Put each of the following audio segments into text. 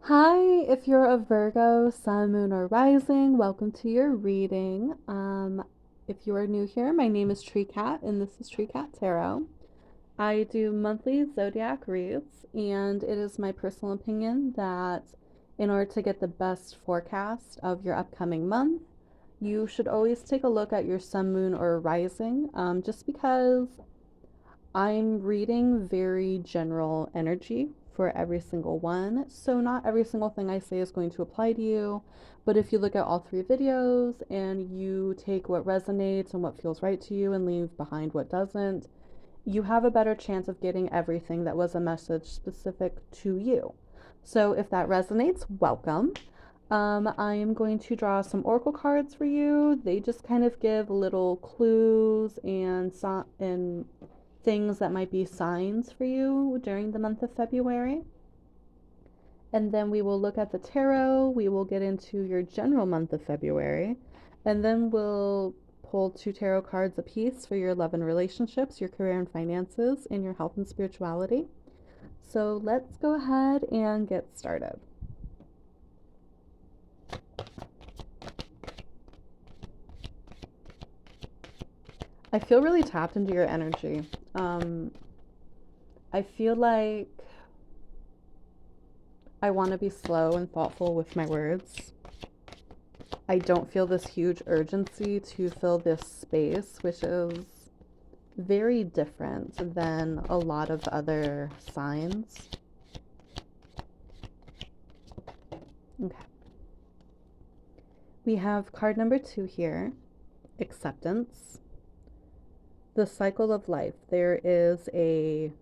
Hi, if you're a Virgo, Sun, Moon, or Rising, welcome to your reading. If you are new here, my name is Tree Cat, and this is Tree Cat Tarot. I do monthly zodiac reads, and it is my personal opinion that in order to get the best forecast of your upcoming month, you should always take a look at your Sun, Moon, or Rising, just because I'm reading very general energy for every single one. So, not every single thing I say is going to apply to you. But if you look at all three videos and you take what resonates and what feels right to you and leave behind what doesn't, you have a better chance of getting everything that was a message specific to you. So, if that resonates, welcome. I am going to draw some oracle cards for you. They just kind of give little clues and things that might be signs for you during the month of February. And then we will look at the tarot. We will get into your general month of February. And then we'll pull two tarot cards apiece for your love and relationships, your career and finances, and your health and spirituality. So let's go ahead and get started. I feel really tapped into your energy. Um, I feel like I want to be slow and thoughtful with my words. I don't feel this huge urgency to fill this space, which is very different than a lot of other signs. Okay. We have card number 2 here, acceptance. The cycle of life. There is a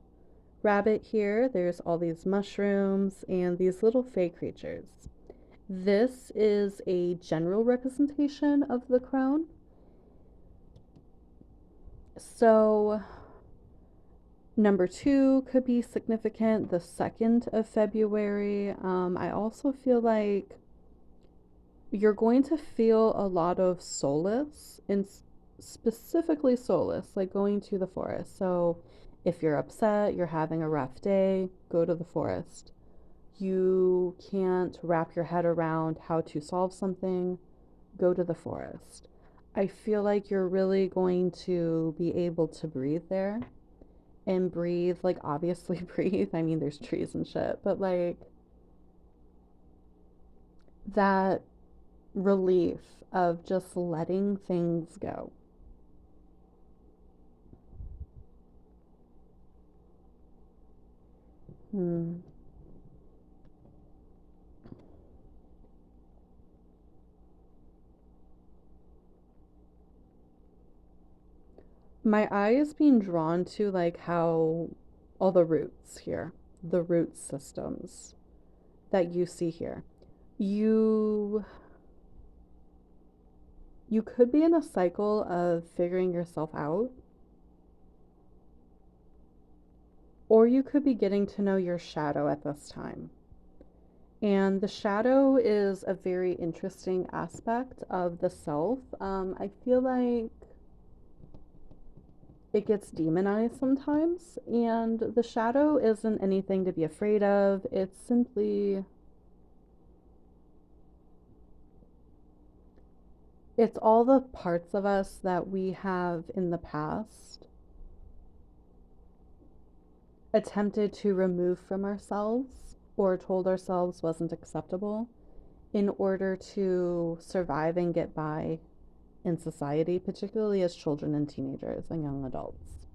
rabbit here, there's all these mushrooms, and these little fey creatures. This is a general representation of the crone. So, number 2 could be significant, the 2nd of February. I also feel like you're going to feel a lot of solace, and specifically solace, like going to the forest. So, if you're upset, you're having a rough day, go to the forest. You can't wrap your head around how to solve something, go to the forest. I feel like you're really going to be able to breathe there and breathe, like, obviously breathe. I mean, there's trees and shit, but like that relief of just letting things go. Hmm. My eye is being drawn to like how all the roots here, the root systems that you see here. You you could be in a cycle of figuring yourself out, or you could be getting to know your shadow at this time. And the shadow is a very interesting aspect of the self. I feel like it gets demonized sometimes, and the shadow isn't anything to be afraid of. It's all the parts of us that we have in the past attempted to remove from ourselves or told ourselves wasn't acceptable in order to survive and get by in society, particularly as children and teenagers and young adults.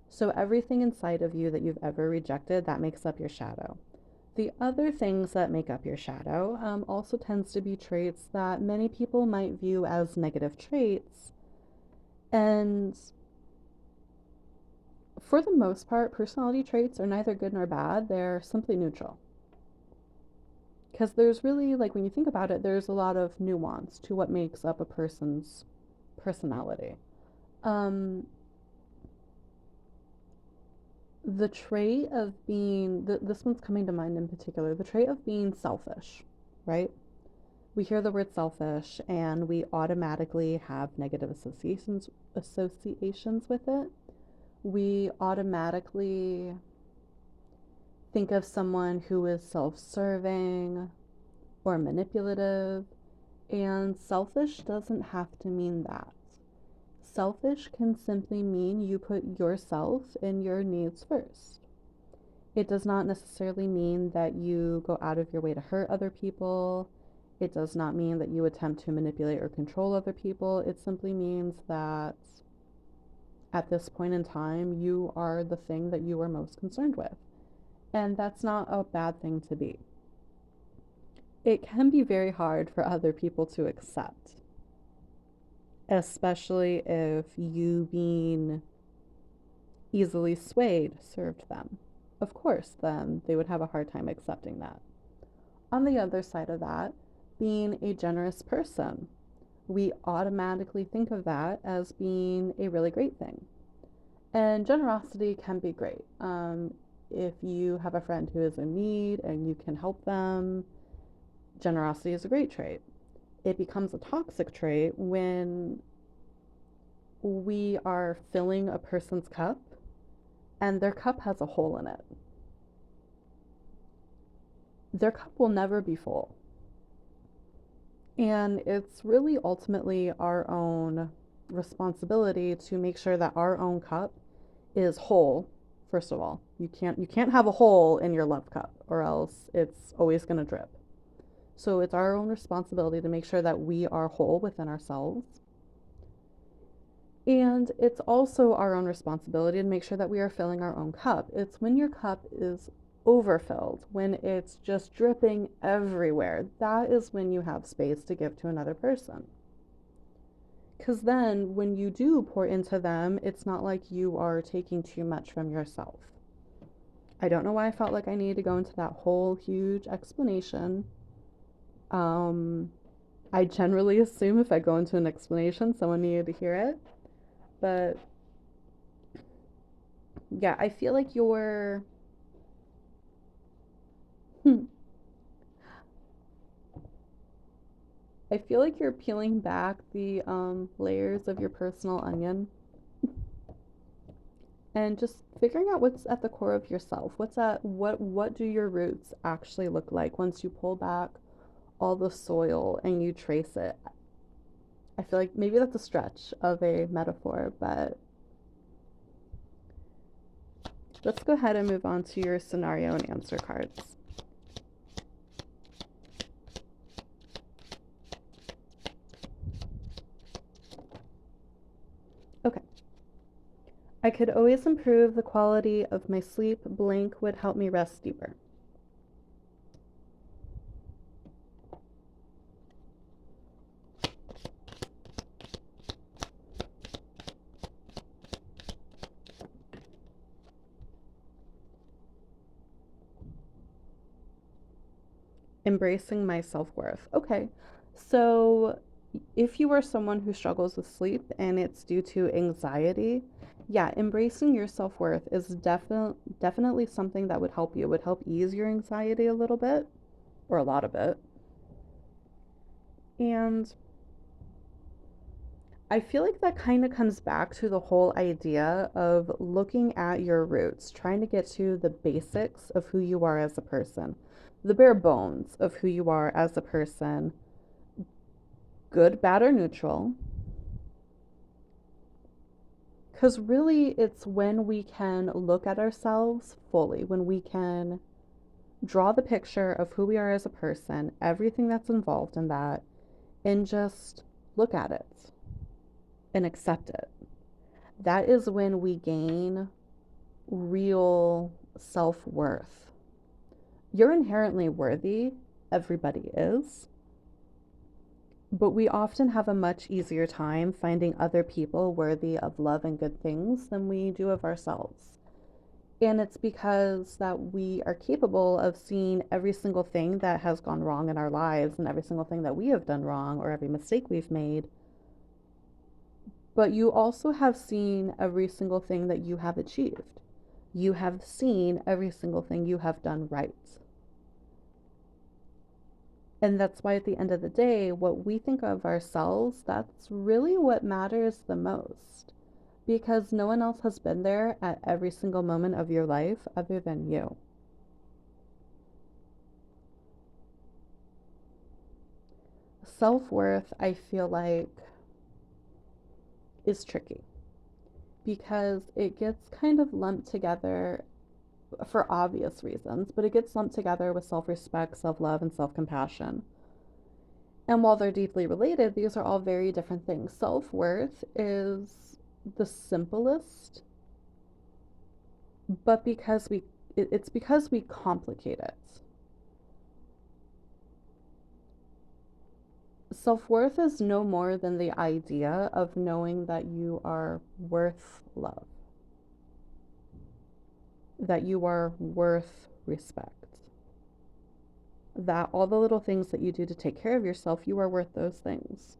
So, everything inside of you that you've ever rejected, that makes up your shadow. The other things that make up your shadow also tends to be traits that many people might view as negative traits. And for the most part, personality traits are neither good nor bad, they're simply neutral. Because there's really, like, when you think about it, there's a lot of nuance to what makes up a person's personality. Um, the trait of being, this one's coming to mind in particular, the trait of being selfish, right? We hear the word selfish and we automatically have negative associations with it. We automatically think of someone who is self serving or manipulative, and selfish doesn't have to mean that. Selfish can simply mean you put yourself and your needs first. It does not necessarily mean that you go out of your way to hurt other people. It does not mean that you attempt to manipulate or control other people. It simply means that at this point in time, you are the thing that you are most concerned with. And that's not a bad thing to be. It can be very hard for other people to accept, especially if you being easily swayed served them. Of course, then they would have a hard time accepting that. On the other side of that, being a generous person, we automatically think of that as being a really great thing. And generosity can be great. If you have a friend who is in need and you can help them, generosity is a great trait. It becomes a toxic trait when we are filling a person's cup and their cup has a hole in it. Their cup will never be full. And it's really ultimately our own responsibility to make sure that our own cup is whole. First of all, you can't have a hole in your love cup or else it's always going to drip. So it's our own responsibility to make sure that we are whole within ourselves. And it's also our own responsibility to make sure that we are filling our own cup. It's when your cup is overfilled, when it's just dripping everywhere, that is when you have space to give to another person. Because then when you do pour into them, it's not like you are taking too much from yourself. I don't know why I felt like I needed to go into that whole huge explanation. I generally assume if I go into an explanation, someone needed to hear it. But yeah, I feel like you're I feel like you're peeling back the layers of your personal onion and just figuring out what's at the core of yourself. What do your roots actually look like once you pull back all the soil and you trace it? I feel like maybe that's a stretch of a metaphor, but let's go ahead and move on to your scenario and answer cards. Okay. I could always improve the quality of my sleep. Blank would help me rest deeper. Embracing my self-worth. Okay. So if you are someone who struggles with sleep and it's due to anxiety, yeah, embracing your self-worth is definitely something that would help you. It would help ease your anxiety a little bit or a lot of it. And I feel like that kind of comes back to the whole idea of looking at your roots, trying to get to the basics of who you are as a person, the bare bones of who you are as a person, good, bad, or neutral. Because really, it's when we can look at ourselves fully, when we can draw the picture of who we are as a person, everything that's involved in that, and just look at it and accept it. That is when we gain real self worth. You're inherently worthy, everybody is. But we often have a much easier time finding other people worthy of love and good things than we do of ourselves. And it's because that we are capable of seeing every single thing that has gone wrong in our lives and every single thing that we have done wrong or every mistake we've made. But you also have seen every single thing that you have achieved. You have seen every single thing you have done right. And that's why at the end of the day, what we think of ourselves, that's really what matters the most. Because no one else has been there at every single moment of your life other than you. Self-worth, I feel like, is tricky because it gets kind of lumped together for obvious reasons, but it gets lumped together with self-respect, self-love, and self-compassion. And while they're deeply related, these are all very different things. Self-worth is the simplest, but it's because we complicate it. Self-worth is no more than the idea of knowing that you are worth love, that you are worth respect, that all the little things that you do to take care of yourself, you are worth those things.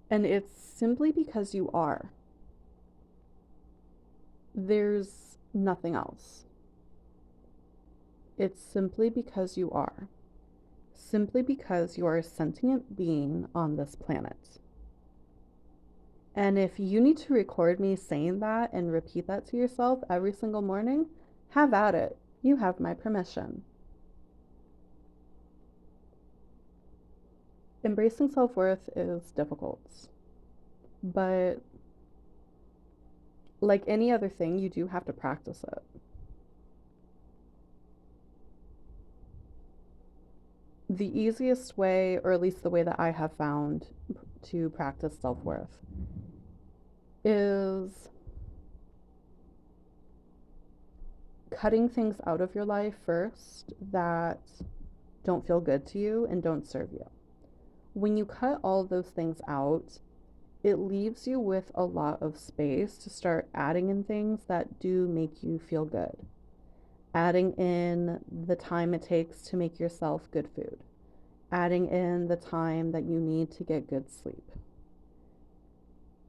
And it's simply because you are. There's nothing else. It's simply because you are. Simply because you are a sentient being on this planet. And if you need to record me saying that and repeat that to yourself every single morning, have at it. You have my permission. Embracing self worth is difficult, but like any other thing, you do have to practice it. The easiest way, or at least the way that I have found to practice self worth, is cutting things out of your life first that don't feel good to you and don't serve you. When you cut all those things out, it leaves you with a lot of space to start adding in things that do make you feel good. Adding in the time it takes to make yourself good food. Adding in the time that you need to get good sleep.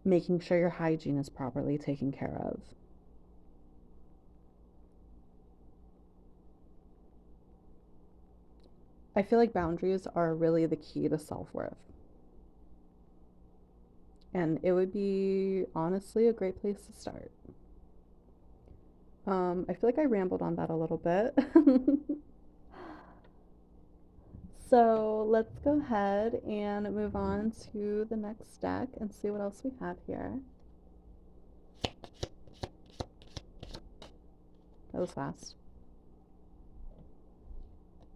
Making sure your hygiene is properly taken care of. I feel like boundaries are really the key to self worth. And it would be honestly a great place to start. I feel like I rambled on that a little bit. So let's go ahead and move on to the next deck and see what else we have here. That was fast.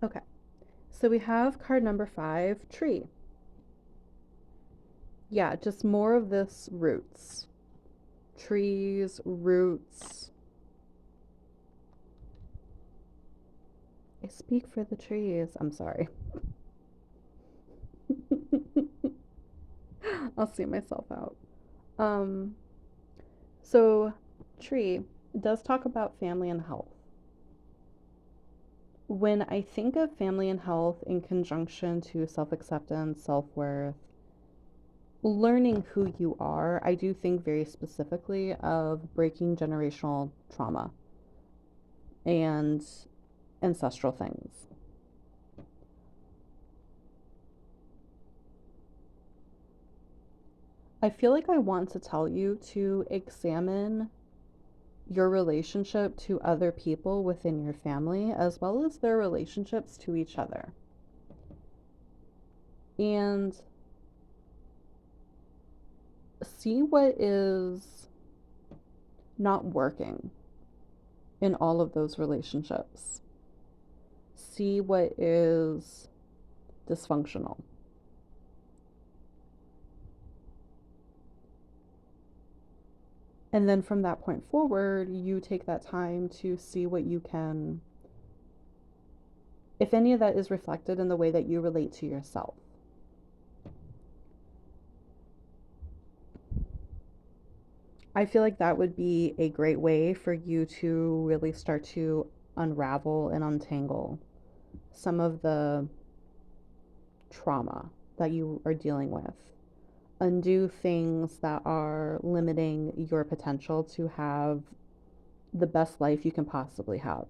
Okay, so we have card number 5, tree. Yeah, just more of this roots. Trees, roots. I speak for the trees. I'm sorry. I'll see myself out. Um, so tree does talk about family and health. When I think of family and health in conjunction to self acceptance, self worth, learning who you are, I do think very specifically of breaking generational trauma and ancestral things. I feel like I want to tell you to examine your relationship to other people within your family as well as their relationships to each other. And see what is not working in all of those relationships. See what is dysfunctional. And then from that point forward, you take that time to see what you can, if any of that is reflected in the way that you relate to yourself. I feel like that would be a great way for you to really start to unravel and untangle some of the trauma that you are dealing with. Undo things that are limiting your potential to have the best life you can possibly have.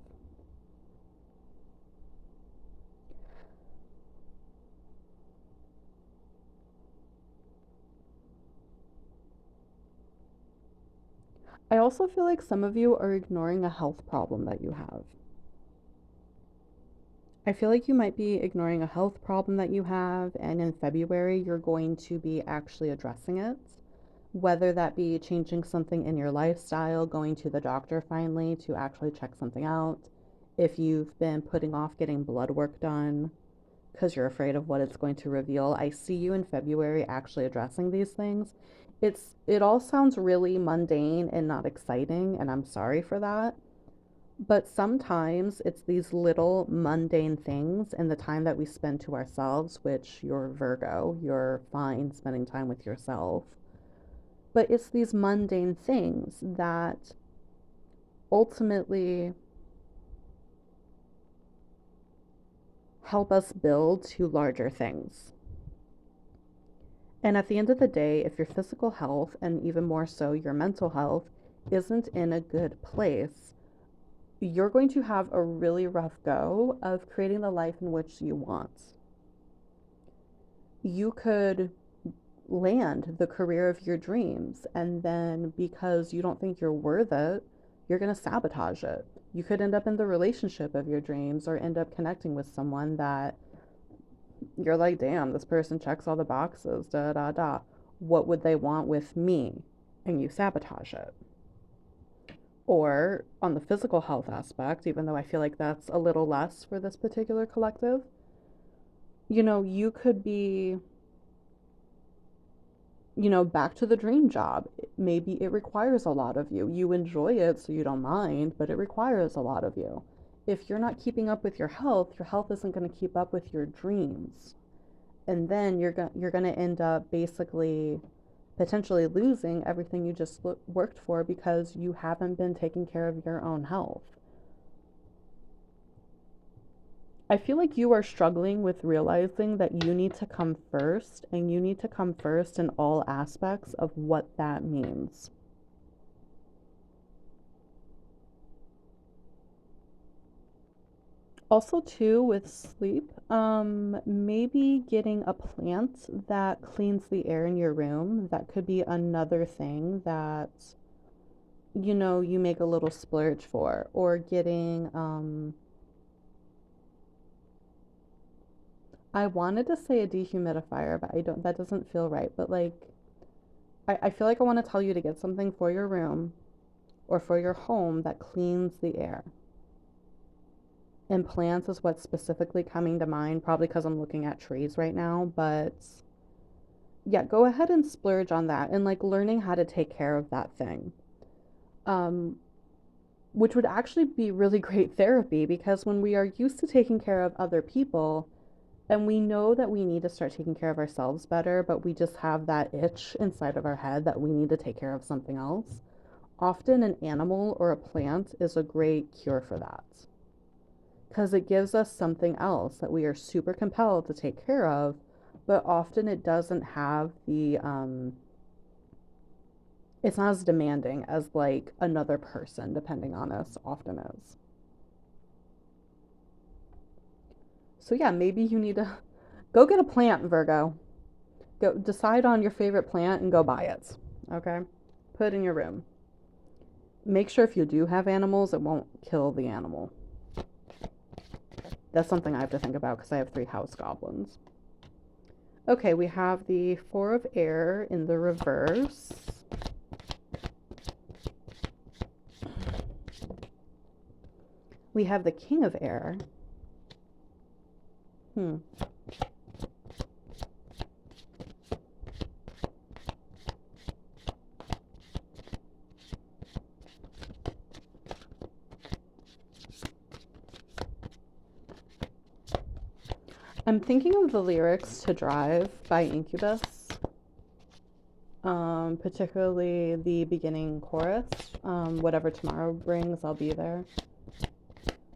I also feel like some of you are ignoring a health problem that you have. I feel like you might be ignoring a health problem that you have, and in February, you're going to be actually addressing it. Whether that be changing something in your lifestyle, going to the doctor finally to actually check something out, if you've been putting off getting blood work done because you're afraid of what it's going to reveal, I see you in February actually addressing these things. It all sounds really mundane and not exciting, and I'm sorry for that. But sometimes it's these little mundane things and the time that we spend to ourselves, which you're Virgo, you're fine spending time with yourself. But it's these mundane things that ultimately help us build to larger things. And at the end of the day, if your physical health, and even more so your mental health, isn't in a good place, you're going to have a really rough go of creating the life in which you want. You could land the career of your dreams, and then because you don't think you're worth it, you're going to sabotage it. You could end up in the relationship of your dreams or end up connecting with someone that you're like, damn, this person checks all the boxes, da da da. What would they want with me? And you sabotage it. Or on the physical health aspect, even though I feel like that's a little less for this particular collective, you could be, back to the dream job. Maybe it requires a lot of you. You enjoy it, so you don't mind, but it requires a lot of you. If you're not keeping up with your health isn't going to keep up with your dreams. And then you're going to end up basically potentially losing everything you just worked for because you haven't been taking care of your own health. I feel like you are struggling with realizing that you need to come first, and you need to come first in all aspects of what that means. Also, too, with sleep, maybe getting a plant that cleans the air in your room. That could be another thing that, you make a little splurge for. Or getting, I wanted to say a dehumidifier, but that doesn't feel right. But like, I feel like I want to tell you to get something for your room or for your home that cleans the air. And plants is what's specifically coming to mind, probably because I'm looking at trees right now. But yeah, go ahead and splurge on that and like learning how to take care of that thing. Um, which would actually be really great therapy because when we are used to taking care of other people, and we know that we need to start taking care of ourselves better, but we just have that itch inside of our head that we need to take care of something else. Often an animal or a plant is a great cure for that because it gives us something else that we are super compelled to take care of, but often it doesn't have it's not as demanding as like another person, depending on us, often is. So yeah, maybe you need to go get a plant, Virgo. Go decide on your favorite plant and go buy it. Okay? Put it in your room. Make sure if you do have animals, it won't kill the animal. That's something I have to think about because I have 3 house goblins. Okay, we have the Four of Air in the reverse. We have the King of Air. Hmm. I'm thinking of the lyrics to Drive by Incubus, particularly the beginning chorus. Whatever tomorrow brings, I'll be there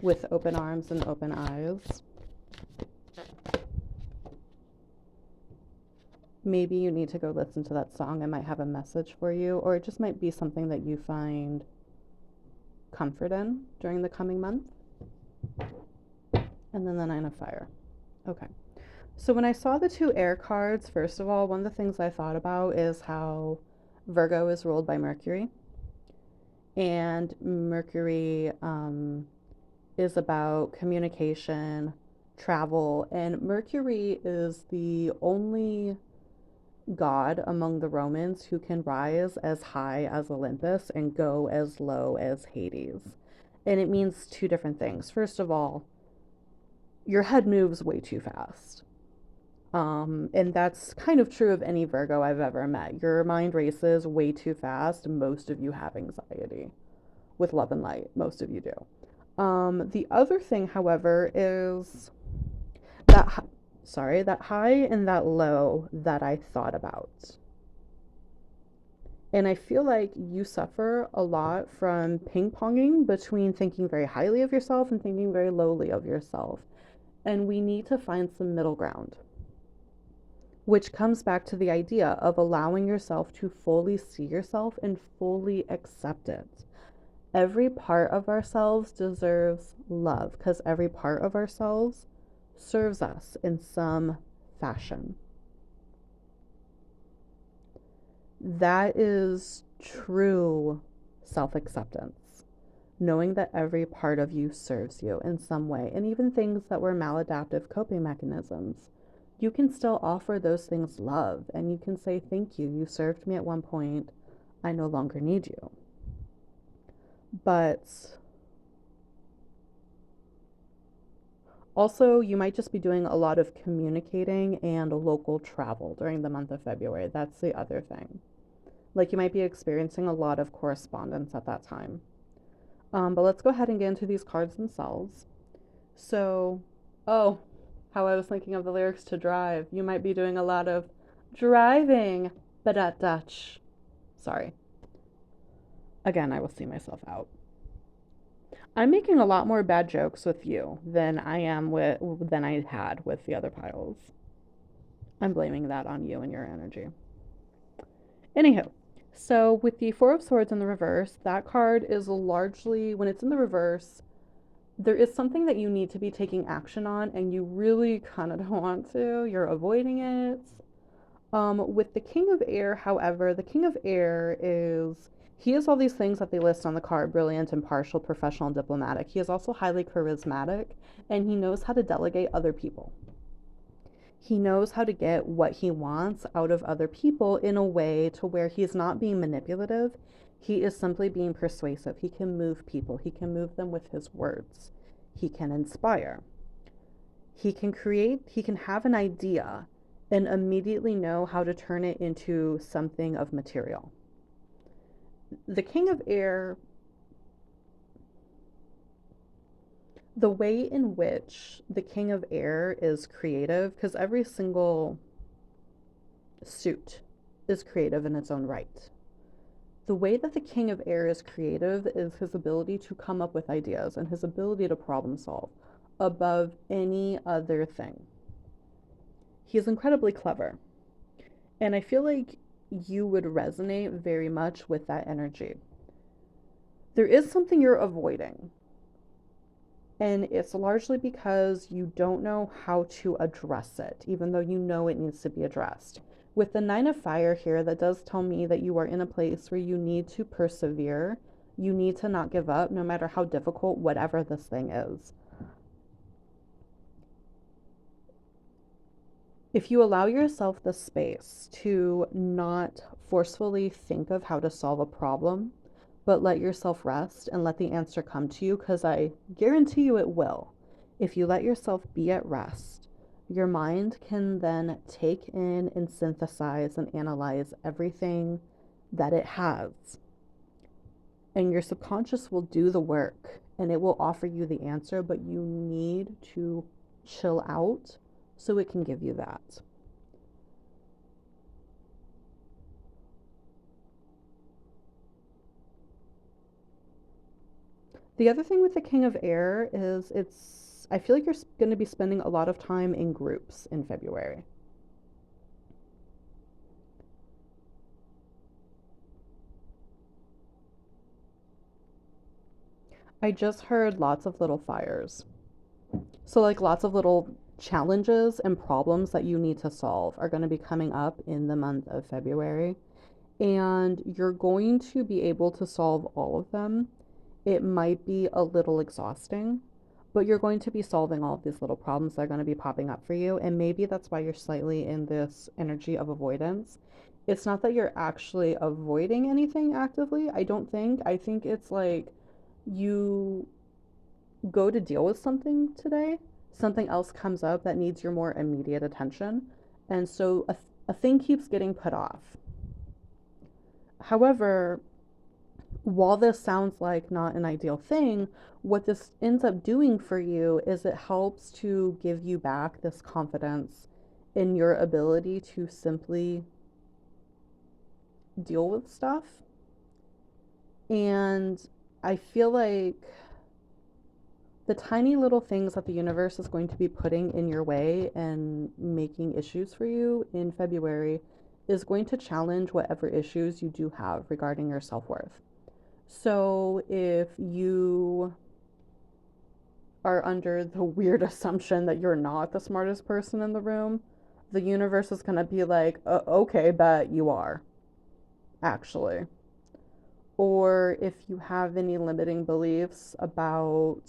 with open arms and open eyes. Maybe you need to go listen to that song. It might have a message for you, or it just might be something that you find comfort in during the coming month. And then the Nine of Fire. Okay. So when I saw the 2 air cards, first of all, one of the things I thought about is how Virgo is ruled by Mercury. And Mercury is about communication, travel, and Mercury is the only god among the Romans who can rise as high as Olympus and go as low as Hades. And it means two different things. First of all, your head moves way too fast. And that's kind of true of any Virgo I've ever met. Your mind races way too fast. Most of you have anxiety with love and light. Most of you do. The other thing, however, is that, that high and that low that I thought about. And I feel like you suffer a lot from ping ponging between thinking very highly of yourself and thinking very lowly of yourself. And we need to find some middle ground, which comes back to the idea of allowing yourself to fully see yourself and fully accept it. Every part of ourselves deserves love because every part of ourselves serves us in some fashion. That is true self-acceptance. Knowing that every part of you serves you in some way, and even things that were maladaptive coping mechanisms, you can still offer those things love, and you can say, thank you, you served me at one point, I no longer need you. But also, you might just be doing a lot of communicating and local travel during the month of February. That's the other thing. Like, you might be experiencing a lot of correspondence at that time. But let's go ahead and get into these cards themselves. So, oh, how I was thinking of the lyrics to Drive. You might be doing a lot of driving, but at Dutch. Sorry. Again, I will see myself out. I'm making a lot more bad jokes with you than I had with the other piles. I'm blaming that on you and your energy. Anywho, so with the Four of Swords in the reverse, that card is largely, when it's in the reverse, there is something that you need to be taking action on, and you really kind of don't want to. You're avoiding it. With the King of Air, however, the King of Air he has all these things that they list on the card: brilliant, impartial, professional, and diplomatic. He is also highly charismatic, and he knows how to delegate other people. He knows how to get what he wants out of other people in a way to where he's not being manipulative. He is simply being persuasive. He can move people. He can move them with his words. He can inspire. He can have an idea and immediately know how to turn it into something of material. The King of Air, the way in which the King of Air is creative, because every single suit is creative in its own right. The way that the King of Air is creative is his ability to come up with ideas and his ability to problem solve above any other thing. He's incredibly clever. And I feel like you would resonate very much with that energy. There is something you're avoiding, and it's largely because you don't know how to address it, even though you know it needs to be addressed. With the Nine of Fire here, that does tell me that you are in a place where you need to persevere. You need to not give up, no matter how difficult whatever this thing is. If you allow yourself the space to not forcefully think of how to solve a problem, but let yourself rest and let the answer come to you, because I guarantee you it will. If you let yourself be at rest, your mind can then take in and synthesize and analyze everything that it has. And your subconscious will do the work and it will offer you the answer, but you need to chill out so it can give you that. The other thing with the King of Air is I feel like you're going to be spending a lot of time in groups in February. I just heard lots of little fires. So, like, lots of little challenges and problems that you need to solve are going to be coming up in the month of February. And you're going to be able to solve all of them. It might be a little exhausting, but you're going to be solving all of these little problems that are going to be popping up for you. And maybe that's why you're slightly in this energy of avoidance. It's not that you're actually avoiding anything actively, I don't think. I think it's like you go to deal with something today, something else comes up that needs your more immediate attention. And so a thing keeps getting put off. However, while this sounds like not an ideal thing, what this ends up doing for you is it helps to give you back this confidence in your ability to simply deal with stuff. And I feel like the tiny little things that the universe is going to be putting in your way and making issues for you in February is going to challenge whatever issues you do have regarding your self-worth. So if you are under the weird assumption that you're not the smartest person in the room, the universe is going to be like, okay, bet you are, actually. Or if you have any limiting beliefs about,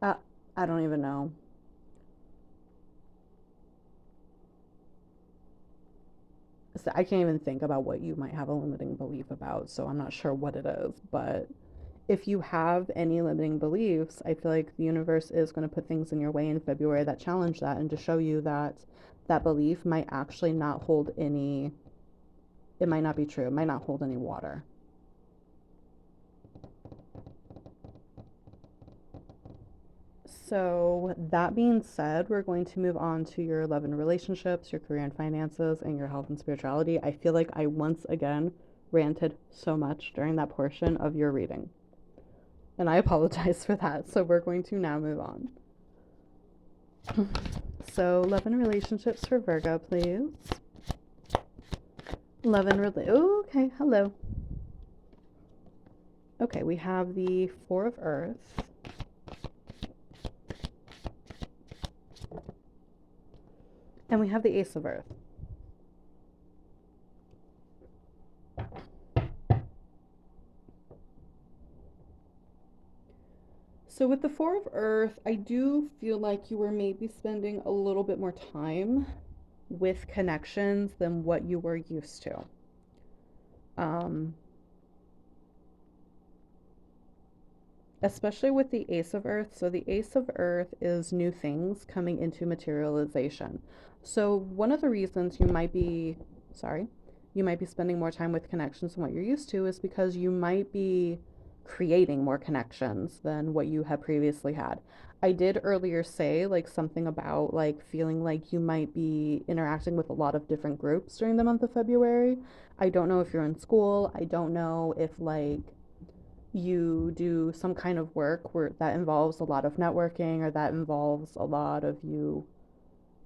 uh, I don't even know. So I can't even think about what you might have a limiting belief about, so I'm not sure what it is. But if you have any limiting beliefs, I feel like the universe is going to put things in your way in February that challenge that and to show you that that belief might actually not hold any, it might not be true, it might not hold any water. So, that being said, we're going to move on to your love and relationships, your career and finances, and your health and spirituality. I feel like I once again ranted so much during that portion of your reading, and I apologize for that. So, we're going to now move on. So, love and relationships for Virgo, please. Love and oh, okay, hello. Okay, we have the Four of Earth. And we have the Ace of Earth. So with the Four of Earth, I do feel like you were maybe spending a little bit more time with connections than what you were used to. Especially with the Ace of Earth. So the Ace of Earth is new things coming into materialization. So one of the reasons you might be spending more time with connections than what you're used to is because you might be creating more connections than what you had previously had. I did earlier say like something about like feeling like you might be interacting with a lot of different groups during the month of February. I don't know if you're in school. I don't know if like you do some kind of work where that involves a lot of networking or that involves a lot of you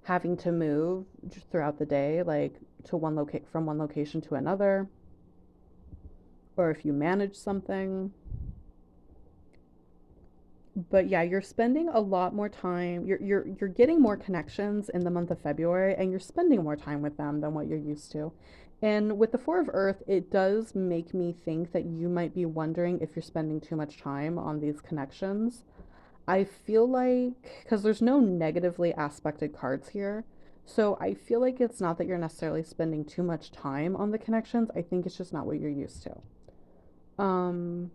having to move throughout the day, like to from one location to another, or if you manage something. But yeah, you're spending a lot more time. You're getting more connections in the month of February, and you're spending more time with them than what you're used to. And with the Four of Earth, it does make me think that you might be wondering if you're spending too much time on these connections. I feel like, because there's no negatively aspected cards here, so I feel like it's not that you're necessarily spending too much time on the connections. I think it's just not what you're used to. Um,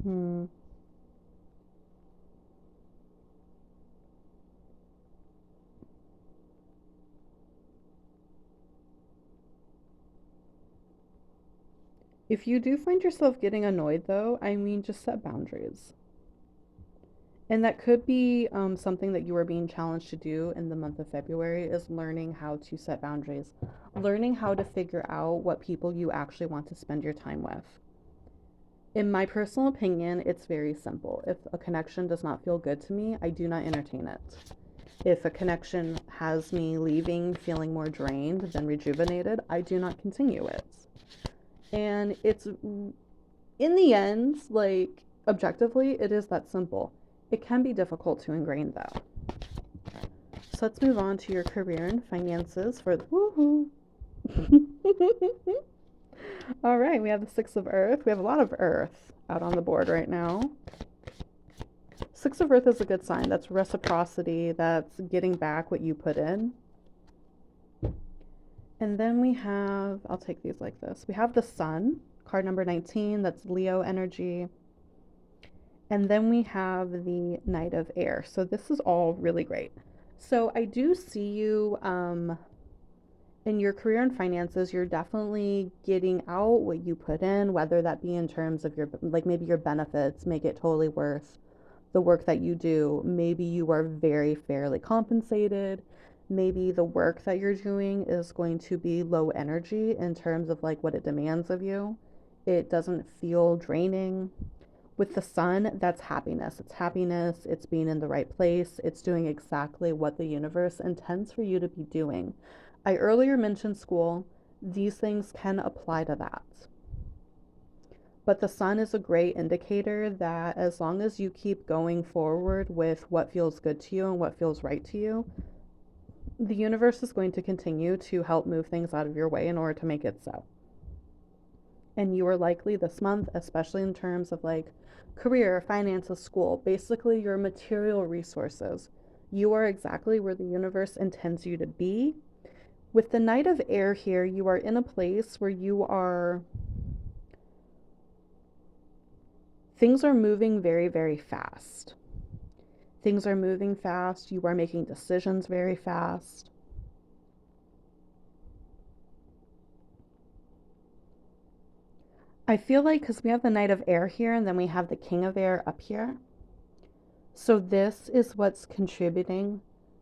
hmm. If you do find yourself getting annoyed, though, I mean, just set boundaries. And that could be something that you are being challenged to do in the month of February is learning how to set boundaries, learning how to figure out what people you actually want to spend your time with. In my personal opinion, it's very simple. If a connection does not feel good to me, I do not entertain it. If a connection has me leaving feeling more drained than rejuvenated, I do not continue it. And it's, in the end, like, objectively, it is that simple. It can be difficult to ingrain, though. So let's move on to your career and finances for the woohoo. All right, we have the Six of Earth. We have a lot of Earth out on the board right now. Six of Earth is a good sign. That's reciprocity. That's getting back what you put in. And then we have, I'll take these like this. We have the Sun, card number 19. That's Leo energy. And then we have the Knight of Air. So this is all really great. So I do see you in your career and finances. You're definitely getting out what you put in, whether that be in terms of your, like maybe your benefits make it totally worth the work that you do. Maybe you are very fairly compensated. Maybe the work that you're doing is going to be low energy in terms of like what it demands of you. It doesn't feel draining. With the Sun, that's happiness. It's happiness, it's being in the right place, it's doing exactly what the universe intends for you to be doing. I earlier mentioned school. These things can apply to that. But the Sun is a great indicator that as long as you keep going forward with what feels good to you and what feels right to you, the universe is going to continue to help move things out of your way in order to make it so. And you are likely this month, especially in terms of like career, finances, school, basically your material resources, you are exactly where the universe intends you to be. With the Knight of Air here, you are in a place where things are moving very, very fast. Things are moving fast. You are making decisions very fast. I feel like because we have the Knight of Air here and then we have the King of Air up here. So this is what's contributing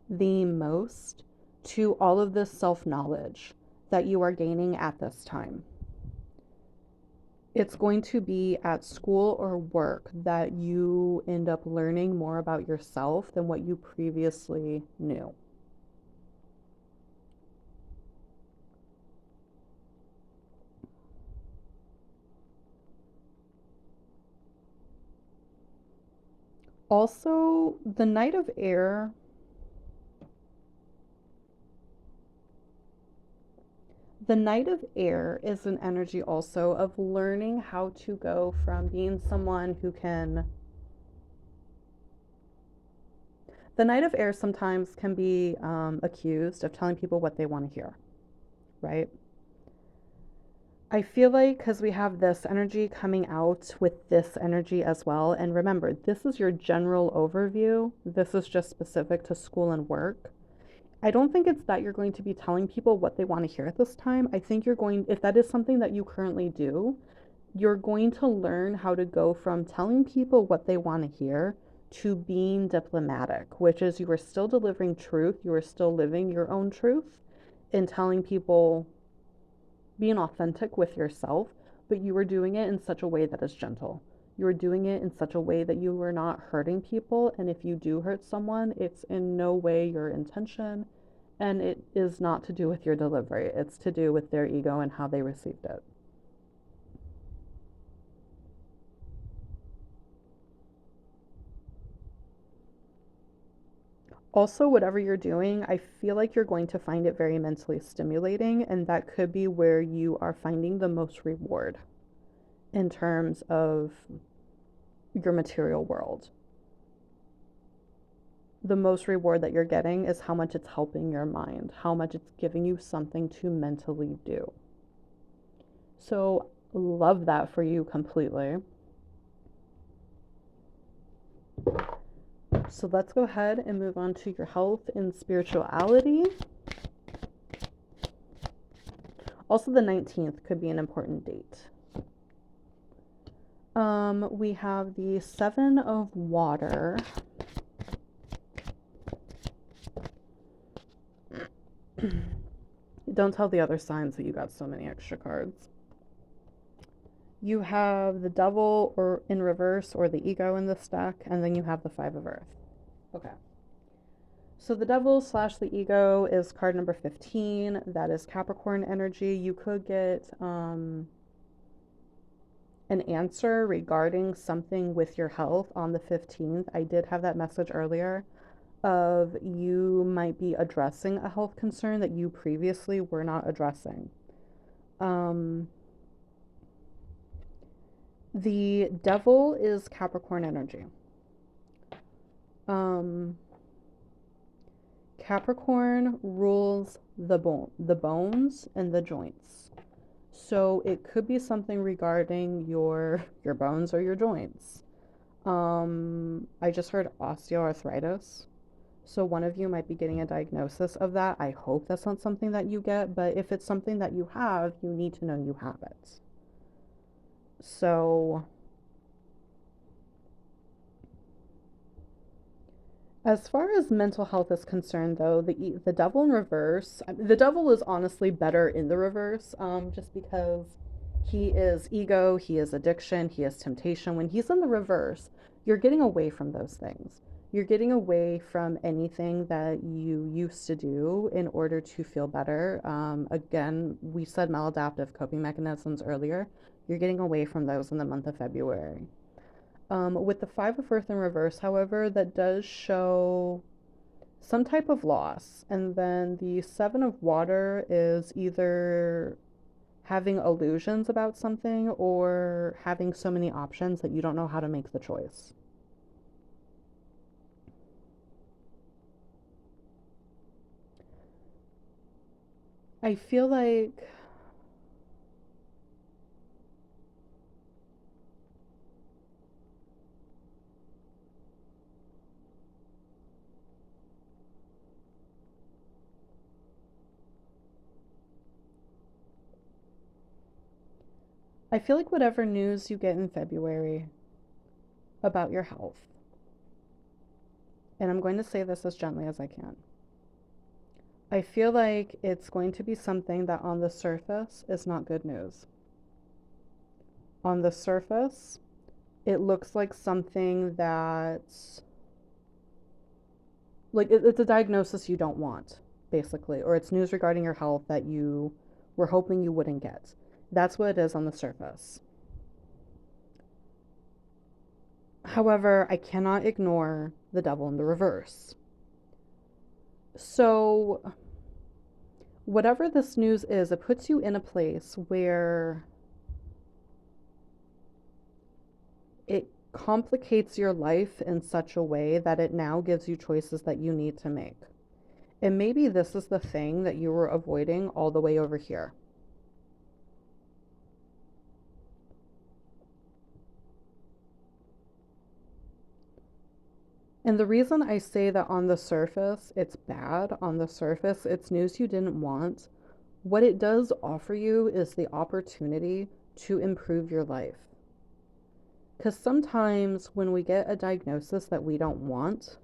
the most to all of this self-knowledge that you are gaining at this time. It's going to be at school or work that you end up learning more about yourself than what you previously knew. Also, the Knight of Air, the Knight of Air is an energy also of learning how to go from being someone who can. The Knight of Air sometimes can be accused of telling people what they want to hear, right? I feel like because we have this energy coming out with this energy as well. And remember, this is your general overview. This is just specific to school and work. I don't think it's that you're going to be telling people what they want to hear at this time. I think you're going, if that is something that you currently do, you're going to learn how to go from telling people what they want to hear to being diplomatic, which is you are still delivering truth, you are still living your own truth and telling people, being authentic with yourself, but you are doing it in such a way that is gentle. You are doing it in such a way that you are not hurting people. And if you do hurt someone, it's in no way your intention. And it is not to do with your delivery, it's to do with their ego and how they received it. Also, whatever you're doing, I feel like you're going to find it very mentally stimulating, and that could be where you are finding the most reward in terms of your material world. The most reward that you're getting is how much it's helping your mind, how much it's giving you something to mentally do. So, love that for you completely. So, let's go ahead and move on to your health and spirituality. Also, the 19th could be an important date. We have the Seven of Water. Don't tell the other signs that you got so many extra cards. You have the Devil or in reverse or the Ego in this deck, and then you have the Five of Earth. Okay. So the Devil slash the Ego is card number 15. That is Capricorn energy. You could get an answer regarding something with your health on the 15th. I did have that message earlier of you might be addressing a health concern that you previously were not addressing. Um, The devil is Capricorn energy. Um, Capricorn rules the bones and the joints. So it could be something regarding your bones or your joints. I just heard osteoarthritis. So one of you might be getting a diagnosis of that. I hope that's not something that you get, but if it's something that you have, you need to know you have it. So as far as mental health is concerned, though, the devil in reverse, the devil is honestly better in the reverse, just because he is ego, he is addiction, he is temptation. When he's in the reverse, you're getting away from those things. You're getting away from anything that you used to do in order to feel better. Again, we said maladaptive coping mechanisms earlier. You're getting away from those in the month of February. With the Five of Earth in reverse, however, that does show some type of loss. And then the Seven of Water is either having illusions about something or having so many options that you don't know how to make the choice. I feel like whatever news you get in February about your health, and I'm going to say this as gently as I can. I feel like it's going to be something that on the surface is not good news. On the surface, it looks like something that's like it's a diagnosis you don't want, basically, or it's news regarding your health that you were hoping you wouldn't get. That's what it is on the surface. However, I cannot ignore the devil in the reverse. So, whatever this news is, it puts you in a place where it complicates your life in such a way that it now gives you choices that you need to make. And maybe this is the thing that you were avoiding all the way over here. And the reason I say that on the surface it's bad, on the surface it's news you didn't want, what it does offer you is the opportunity to improve your life. Because sometimes when we get a diagnosis that we don't want,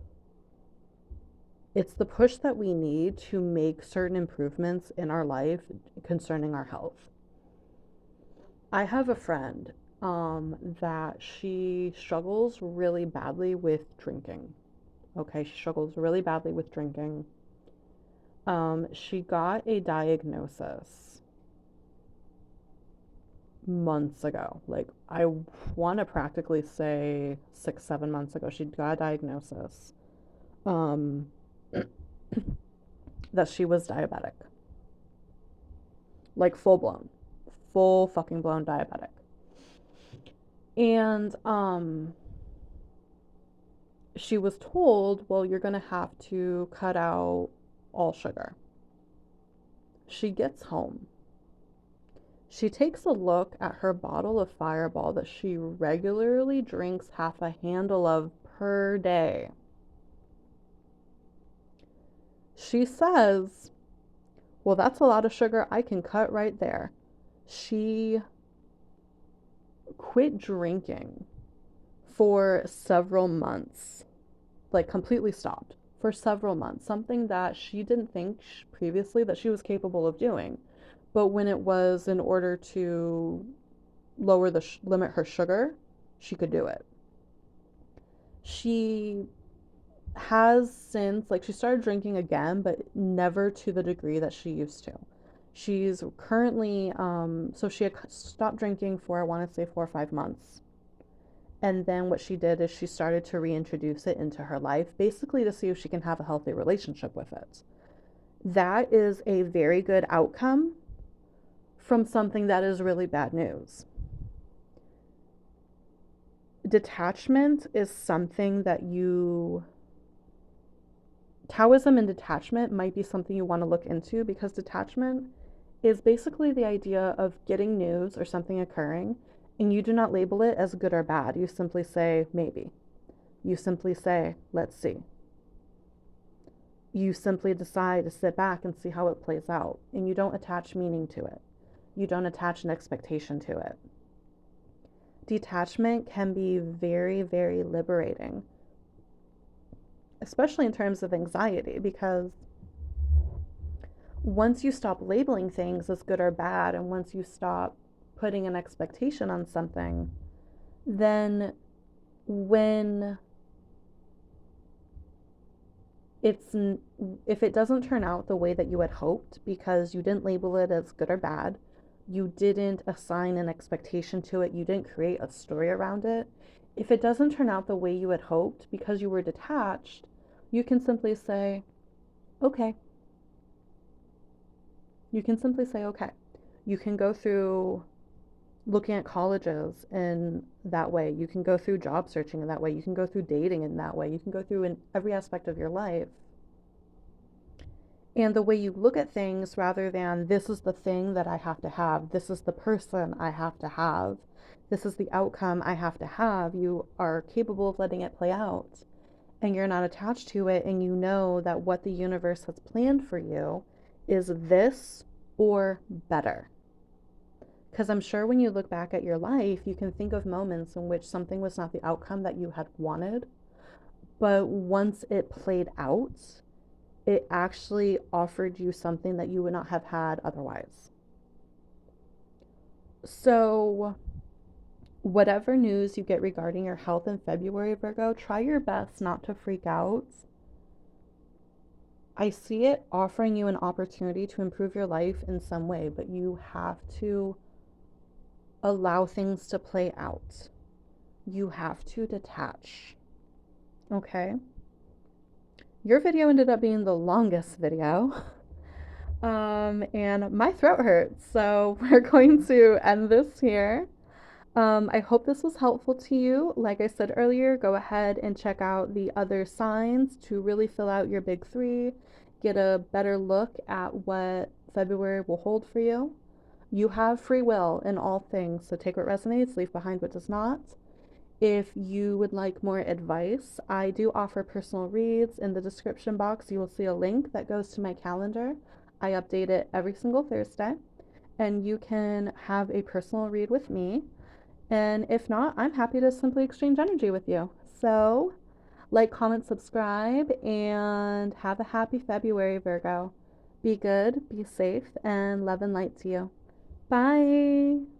it's the push that we need to make certain improvements in our life concerning our health. I have a friend that she struggles really badly with drinking. Okay, she struggles really badly with drinking. She got a diagnosis months ago. Like, I want to practically say 6, 7 months ago, she got a diagnosis um, that she was diabetic. Like, full blown. Full fucking blown diabetic. And she was told, well, you're going to have to cut out all sugar. She gets home. She takes a look at her bottle of Fireball that she regularly drinks half a handle of per day. She says, well, that's a lot of sugar I can cut right there. She quit drinking for several months, like completely stopped for several months, something that she didn't think previously that she was capable of doing. But when it was in order to lower limit her sugar, she could do it. She has since, like, she started drinking again, but never to the degree that she used to. She's currently so she had stopped drinking for, I want to say, 4 or 5 months. And then what she did is she started to reintroduce it into her life, basically to see if she can have a healthy relationship with it. That is a very good outcome from something that is really bad news. Detachment is something that Taoism and detachment might be something you want to look into, because detachment is basically the idea of getting news or something occurring, and you do not label it as good or bad. You simply say, maybe. You simply say, let's see. You simply decide to sit back and see how it plays out, and you don't attach meaning to it. You don't attach an expectation to it. Detachment can be very, very liberating, especially in terms of anxiety, because once you stop labeling things as good or bad, and once you stop putting an expectation on something, then when it's if it doesn't turn out the way that you had hoped, because you didn't label it as good or bad, you didn't assign an expectation to it, you didn't create a story around it, if it doesn't turn out the way you had hoped because you were detached, you can simply say, okay. You can simply say, okay. You can go through looking at colleges in that way. You can go through job searching in that way. You can go through dating in that way. You can go through in every aspect of your life. And the way you look at things, rather than this is the thing that I have to have, this is the person I have to have, this is the outcome I have to have, you are capable of letting it play out. And you're not attached to it, and you know that what the universe has planned for you is this or better. Because I'm sure when you look back at your life, you can think of moments in which something was not the outcome that you had wanted, but once it played out, it actually offered you something that you would not have had otherwise. So, whatever news you get regarding your health in February, Virgo, try your best not to freak out. I see it offering you an opportunity to improve your life in some way, but you have to allow things to play out. You have to detach. Okay? Your video ended up being the longest video. And my throat hurts, so we're going to end this here. I hope this was helpful to you. Like I said earlier, go ahead and check out the other signs to really fill out your big three, get a better look at what February will hold for you. You have free will in all things, so take what resonates, leave behind what does not. If you would like more advice, I do offer personal reads. In the description box, you will see a link that goes to my calendar. I update it every single Thursday, and you can have a personal read with me. And if not, I'm happy to simply exchange energy with you. So, like, comment, subscribe, and have a happy February, Virgo. Be good, be safe, and love and light to you. Bye.